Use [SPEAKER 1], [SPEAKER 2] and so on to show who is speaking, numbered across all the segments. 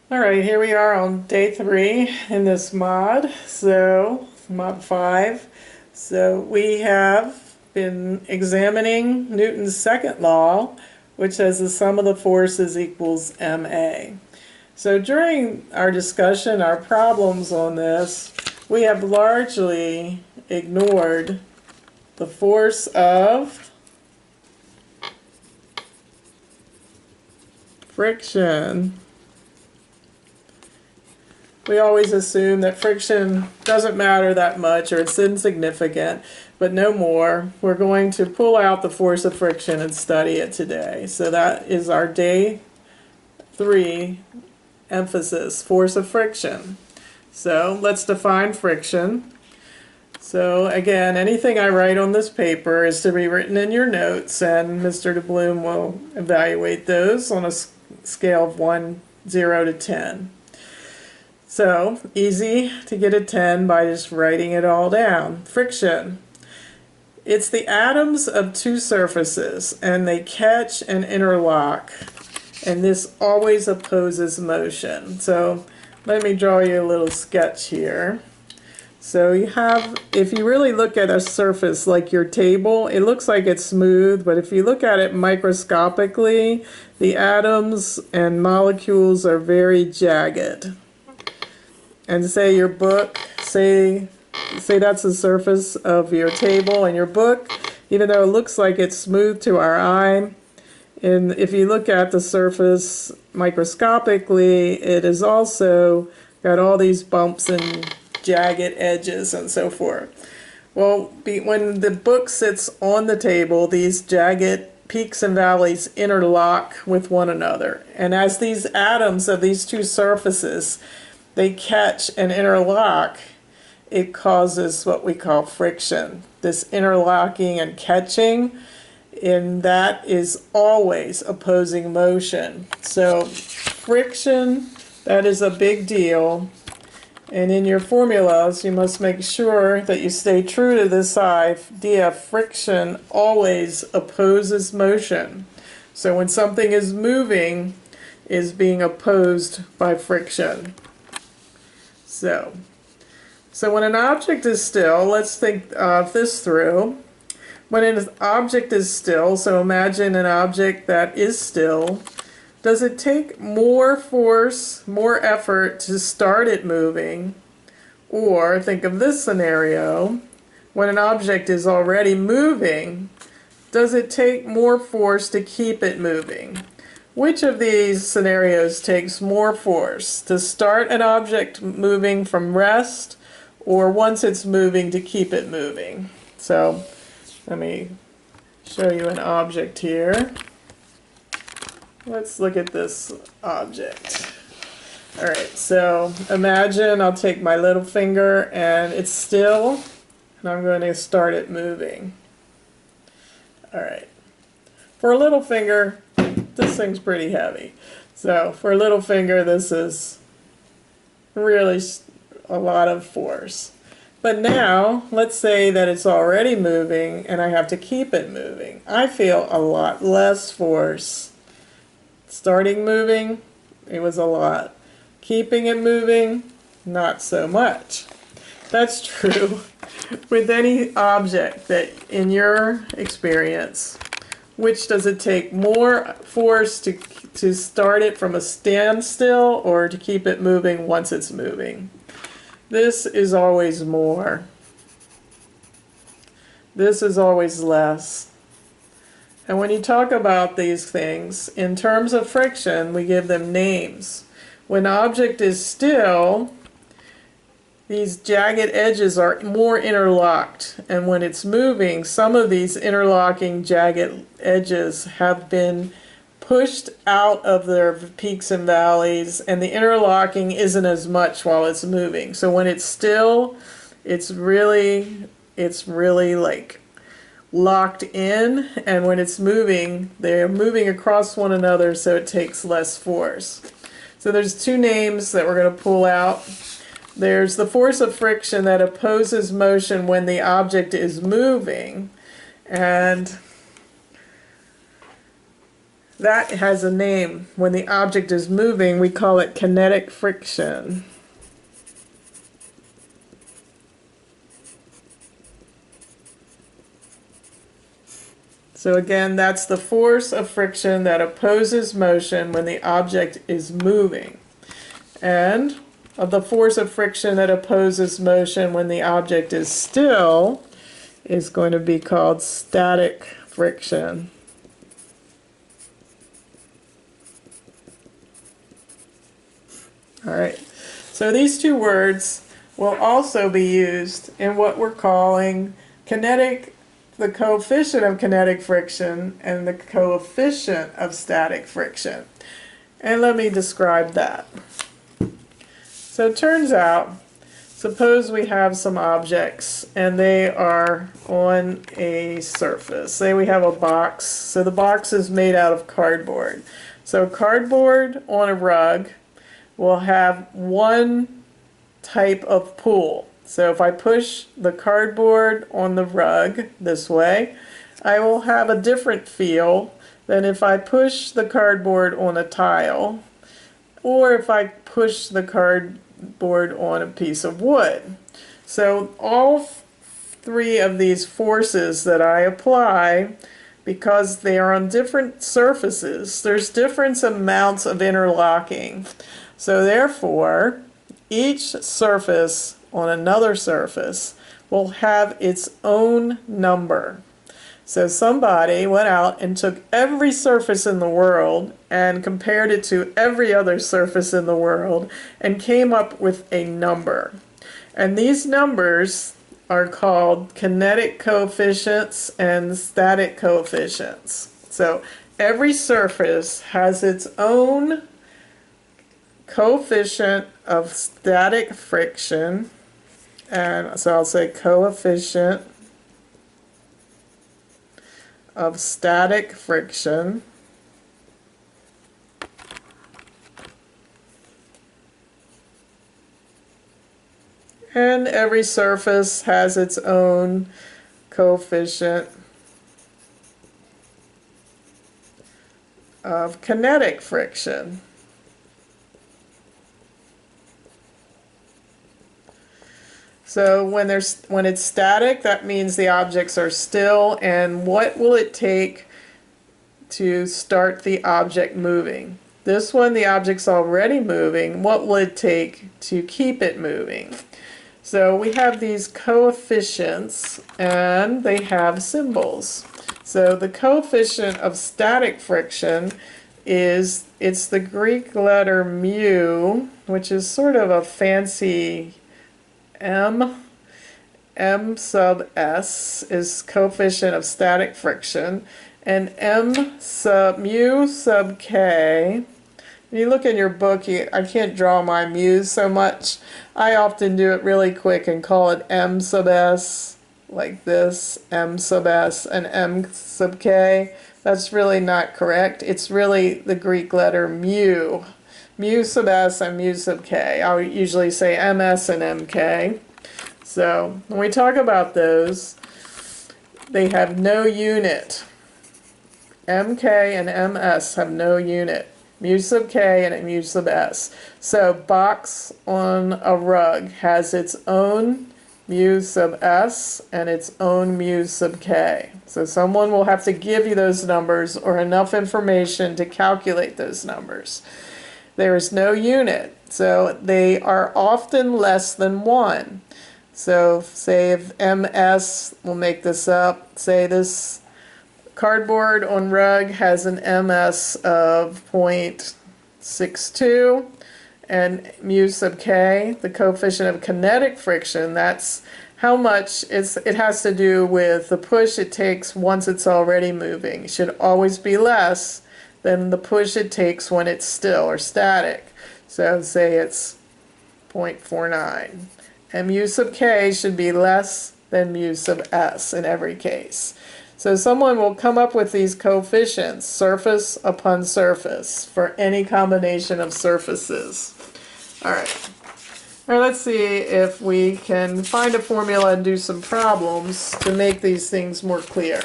[SPEAKER 1] Alright, here we are on day 3 in this mod, mod 5. So we have been examining Newton's second law, which says the sum of the forces equals ma. So during our discussion, our problems on this, we have largely ignored the force of friction. We always assume that friction doesn't matter that much or it's insignificant, but no more. We're going to pull out the force of friction and study it today. So that is our day 3 emphasis, force of friction. So let's define friction. So again, anything I write on this paper is to be written in your notes, and Mr. DeBloom will evaluate those on a scale of 0 to 10. So, easy to get a 10 by just writing it all down. Friction. It's the atoms of two surfaces, and they catch and interlock. And this always opposes motion. So, let me draw you a little sketch here. So you have, if you really look at a surface like your table, it looks like it's smooth, but if you look at it microscopically, the atoms and molecules are very jagged. And say your book, say that's the surface of your table and your book, even though it looks like it's smooth to our eye, and if you look at the surface microscopically, it is also got all these bumps and jagged edges and so forth. Well, when the book sits on the table, these jagged peaks and valleys interlock with one another. And as these atoms of these two surfaces, they catch and interlock, it causes what we call friction. This interlocking and catching, and that is always opposing motion. So friction, that is a big deal. And in your formulas, you must make sure that you stay true to this idea. Friction always opposes motion. So when something is moving, is being opposed by friction. So when an object is still, let's think of this through. When an object is still, so imagine an object that is still, does it take more force, more effort to start it moving? Or think of this scenario, when an object is already moving, does it take more force to keep it moving? Which of these scenarios takes more force? To start an object moving from rest, or once it's moving to keep it moving? So let me show you an object here. Let's look at this object. Alright, so imagine I'll take my little finger and it's still, and I'm going to start it moving. Alright. For a little finger, this thing's pretty heavy. So for a little finger, this is really a lot of force. But now, let's say that it's already moving and I have to keep it moving. I feel a lot less force. Starting moving, it was a lot. Keeping it moving, not so much. That's true with any object that in your experience. Which does it take more force to start it from a standstill or to keep it moving once it's moving? This is always more. This is always less. And when you talk about these things, in terms of friction, we give them names. When an object is still, these jagged edges are more interlocked, and when it's moving, some of these interlocking jagged edges have been pushed out of their peaks and valleys, and the interlocking isn't as much while it's moving. So when it's still, it's really like locked in, and when it's moving, they're moving across one another, so it takes less force. So there's two names that we're going to pull out. There's the force of friction that opposes motion when the object is moving, and That has a name. When the object is moving, we call it kinetic friction. So again, that's the force of friction that opposes motion when the object is moving. And of the force of friction that opposes motion when the object is still is going to be called static friction. All right, so these two words will also be used in what we're calling the coefficient of kinetic friction and the coefficient of static friction. And let me describe that. So it turns out, suppose we have some objects and they are on a surface. Say we have a box. So the box is made out of cardboard. So cardboard on a rug will have one type of pull. So if I push the cardboard on the rug this way, I will have a different feel than if I push the cardboard on a tile, or if I push the cardboard on a piece of wood. So all three of these forces that I apply, because they are on different surfaces, there's different amounts of interlocking. So therefore, each surface on another surface will have its own number. So somebody went out and took every surface in the world and compared it to every other surface in the world and came up with a number. And these numbers are called kinetic coefficients and static coefficients. So every surface has its own coefficient of static friction, and so I'll say coefficient of static friction, and every surface has its own coefficient of kinetic friction. So when it's static, that means the objects are still, and what will it take to start the object moving? This one, the object's already moving. What will it take to keep it moving? So we have these coefficients, and they have symbols. So the coefficient of static friction it's the Greek letter mu, which is sort of a fancy m sub s is coefficient of static friction, and mu sub k. If you look in your book, I can't draw my mu's so much. I often do it really quick and call it m sub s, like this, m sub s and m sub k. That's really not correct. It's really the Greek letter mu. Mu sub s and mu sub k. I'll usually say ms and mk. So when we talk about those, they have no unit. Mk and ms have no unit. Mu sub k and mu sub s. So box on a rug has its own mu sub s and its own mu sub k. So someone will have to give you those numbers or enough information to calculate those numbers. There is no unit, so they are often less than 1. So say if ms, we'll make this up, say this cardboard on rug has an ms of 0.62, and mu sub k, the coefficient of kinetic friction, that's how much it has to do with the push it takes once it's already moving. It should always be less than the push it takes when it's still or static. So say it's 0.49. And mu sub k should be less than mu sub s in every case. So someone will come up with these coefficients, surface upon surface, for any combination of surfaces. All right. All right, let's see if we can find a formula and do some problems to make these things more clear.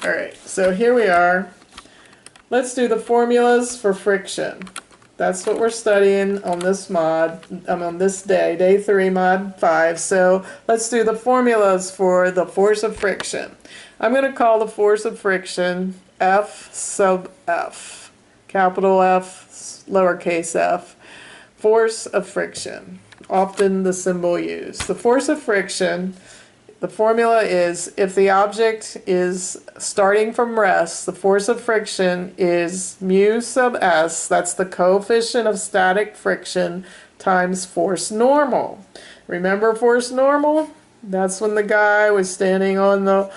[SPEAKER 1] All right, so here we are. Let's do the formulas for friction. That's what we're studying on this on this day, day 3, mod 5. So let's do the formulas for the force of friction. I'm going to call the force of friction F sub F, capital F, lowercase f, force of friction, often the symbol used. The force of friction, the formula is if the object is starting from rest, the force of friction is mu sub s, that's the coefficient of static friction, times force normal. Remember force normal? That's when the guy was standing on the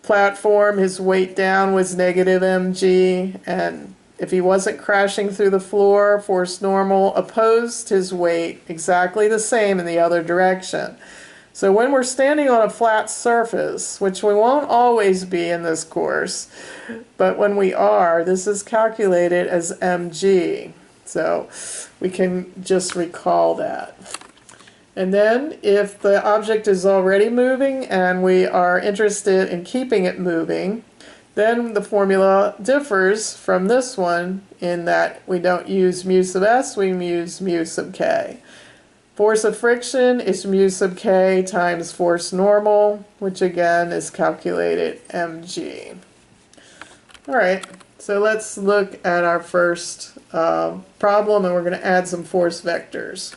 [SPEAKER 1] platform, his weight down was negative mg, and if he wasn't crashing through the floor, force normal opposed his weight exactly the same in the other direction. So when we're standing on a flat surface, which we won't always be in this course, but when we are, this is calculated as mg. So we can just recall that. And then if the object is already moving and we are interested in keeping it moving, then the formula differs from this one in that we don't use mu sub s, we use mu sub k. Force of friction is mu sub k times force normal, which again is calculated mg. Alright, so let's look at our first problem, and we're going to add some force vectors.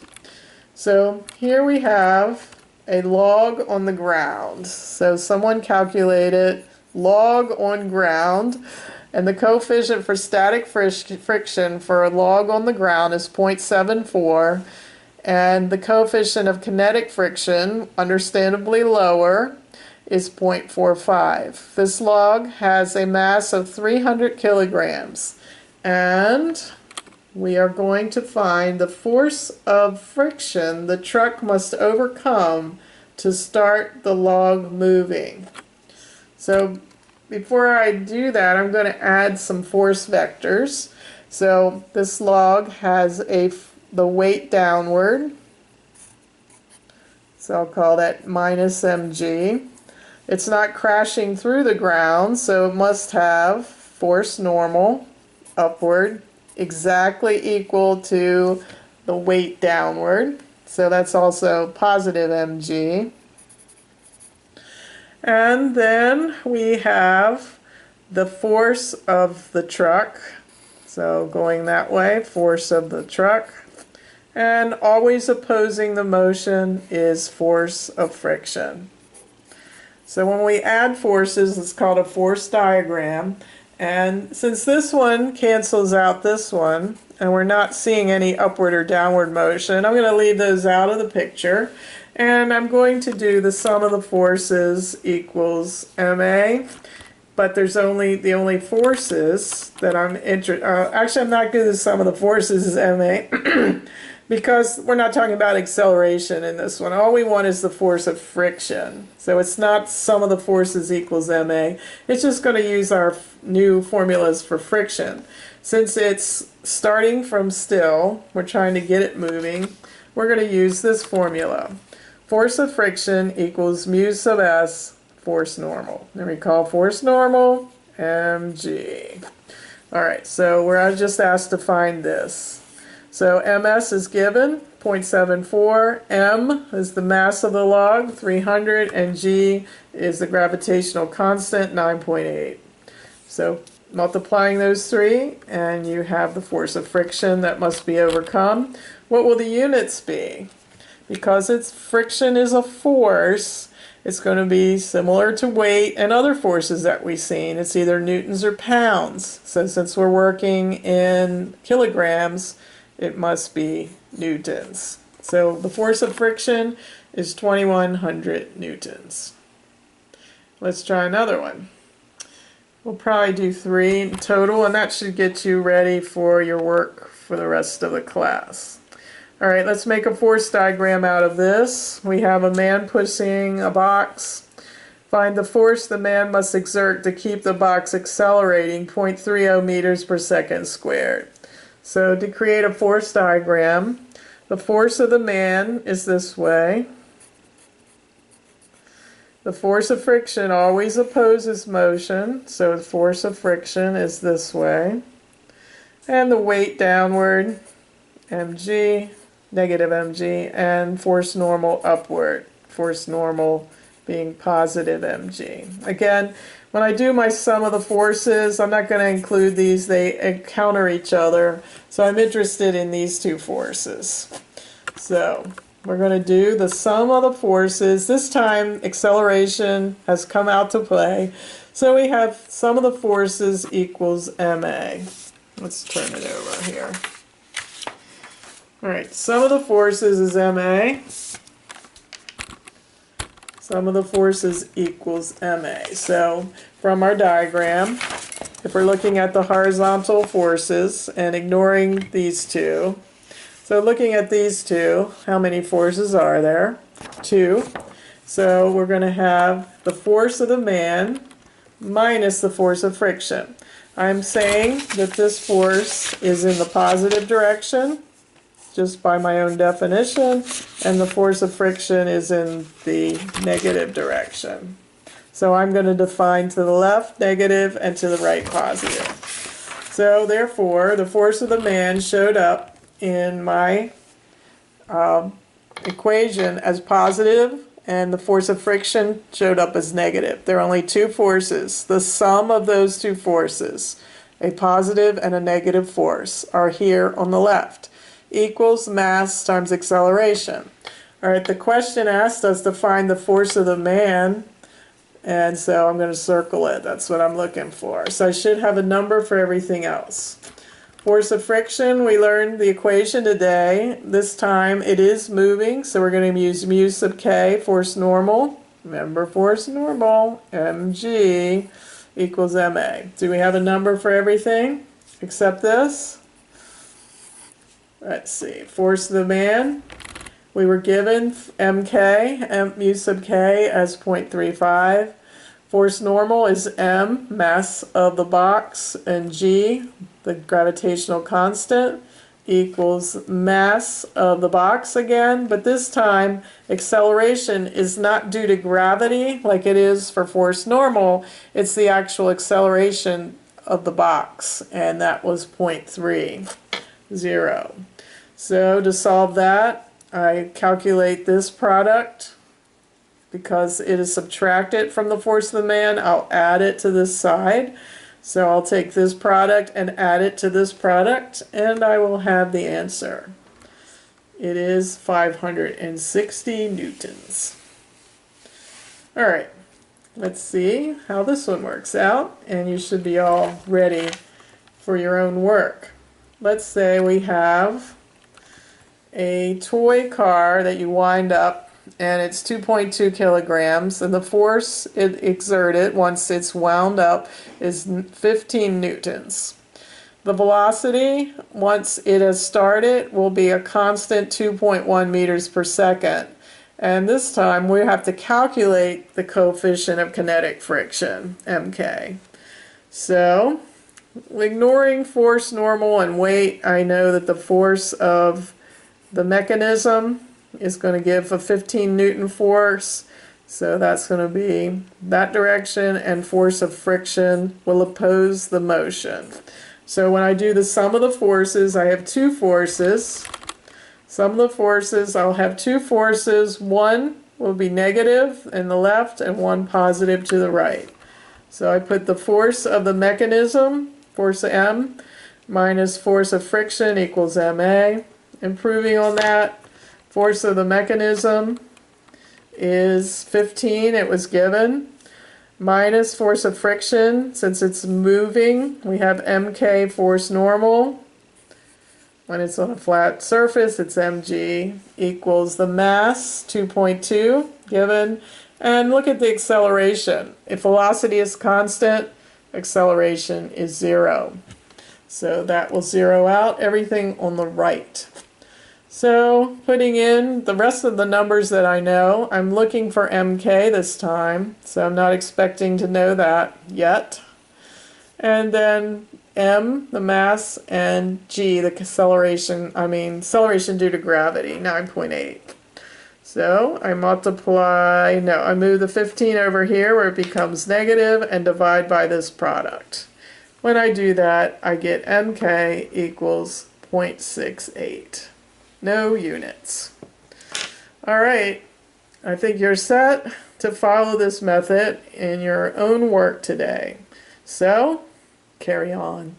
[SPEAKER 1] So here we have a log on the ground. So someone calculated log on ground, and the coefficient for static friction for a log on the ground is 0.74. And the coefficient of kinetic friction, understandably lower, is 0.45. This log has a mass of 300 kilograms. And we are going to find the force of friction the truck must overcome to start the log moving. So before I do that, I'm going to add some force vectors. So this log has the weight downward, so I'll call that minus mg. It's not crashing through the ground, so it must have force normal upward exactly equal to the weight downward, so that's also positive mg. And then we have the force of the truck, so going that way, force of the truck. And always opposing the motion is force of friction. So when we add forces, it's called a force diagram. And since this one cancels out this one, and we're not seeing any upward or downward motion, I'm going to leave those out of the picture. And I'm going to do the sum of the forces equals ma. But there's the only forces that I'm interested. Actually, I'm not going to do the sum of the forces is ma. Because we're not talking about acceleration in this one. All we want is the force of friction. So it's not sum of the forces equals ma. It's just going to use our new formulas for friction. Since it's starting from still, we're trying to get it moving, we're going to use this formula. Force of friction equals mu sub s, force normal. And recall force normal, mg. Alright, so we're just asked to find this. So ms is given, 0.74, m is the mass of the log, 300, and g is the gravitational constant, 9.8. So multiplying those three, and you have the force of friction that must be overcome. What will the units be? Because friction is a force, it's going to be similar to weight and other forces that we've seen. It's either newtons or pounds. So since we're working in kilograms, it must be newtons. So the force of friction is 2100 newtons. Let's try another one. We'll probably do 3 in total, and that should get you ready for your work for the rest of the class. Alright, let's make a force diagram out of this. We have a man pushing a box. Find the force the man must exert to keep the box accelerating 0.30 meters per second squared. So to create a force diagram, the force of the man is this way. The force of friction always opposes motion, so the force of friction is this way. And the weight downward, mg, negative mg, and force normal upward, force normal being positive mg. Again, when I do my sum of the forces, I'm not going to include these, they encounter each other, so I'm interested in these two forces. So we're going to do the sum of the forces. This time acceleration has come out to play, so we have sum of the forces equals ma. Let's turn it over here. Alright, sum of the forces is ma. Sum of the forces equals ma. So from our diagram, if we're looking at the horizontal forces and ignoring these two, so looking at these two, how many forces are there? 2. So we're going to have the force of the man minus the force of friction. I'm saying that this force is in the positive direction, just by my own definition, and the force of friction is in the negative direction. So I'm going to define to the left negative and to the right positive. So therefore, the force of the man showed up in my equation as positive, and the force of friction showed up as negative. There are only two forces. The sum of those two forces, a positive and a negative force, are here on the left. Equals mass times acceleration. Alright, the question asked us to find the force of the man, and so I'm going to circle it. That's what I'm looking for. So I should have a number for everything else. Force of friction, we learned the equation today. This time it is moving, so we're going to use mu sub k, force normal. Remember force normal, mg equals ma. Do we have a number for everything except this? Let's see, force of the man, we were given mk, mu sub k as 0.35. Force normal is m, mass of the box, and g, the gravitational constant, equals mass of the box again, but this time acceleration is not due to gravity like it is for force normal, it's the actual acceleration of the box, and that was 0.30. So to solve that, I calculate this product. Because it is subtracted from the force of the man, I'll add it to this side. So I'll take this product and add it to this product, and I will have the answer. It is 560 newtons. Alright, let's see how this one works out, and you should be all ready for your own work. Let's say we have a toy car that you wind up, and it's 2.2 kilograms, and the force it exerted once it's wound up is 15 newtons. The velocity, once it has started, will be a constant 2.1 meters per second. And this time we have to calculate the coefficient of kinetic friction, mk. So, ignoring force normal and weight, I know that the force of the mechanism is going to give a 15 Newton force, so that's going to be that direction, and force of friction will oppose the motion. So when I do the sum of the forces, I have two forces. Sum of the forces, I'll have two forces. One will be negative in the left and one positive to the right. So I put the force of the mechanism, force m, minus force of friction equals ma. Improving on that, force of the mechanism is 15, it was given, minus force of friction, since it's moving, we have mk force normal. When it's on a flat surface, it's mg equals the mass, 2.2, given. And look at the acceleration. If velocity is constant, acceleration is 0. So that will zero out everything on the right. So putting in the rest of the numbers that I know, I'm looking for mk this time, so I'm not expecting to know that yet. And then m, the mass, and g, the acceleration due to gravity, 9.8. So I multiply, no, I move the 15 over here where it becomes negative and divide by this product. When I do that, I get MK equals 0.68. No units. All right, I think you're set to follow this method in your own work today. So, carry on.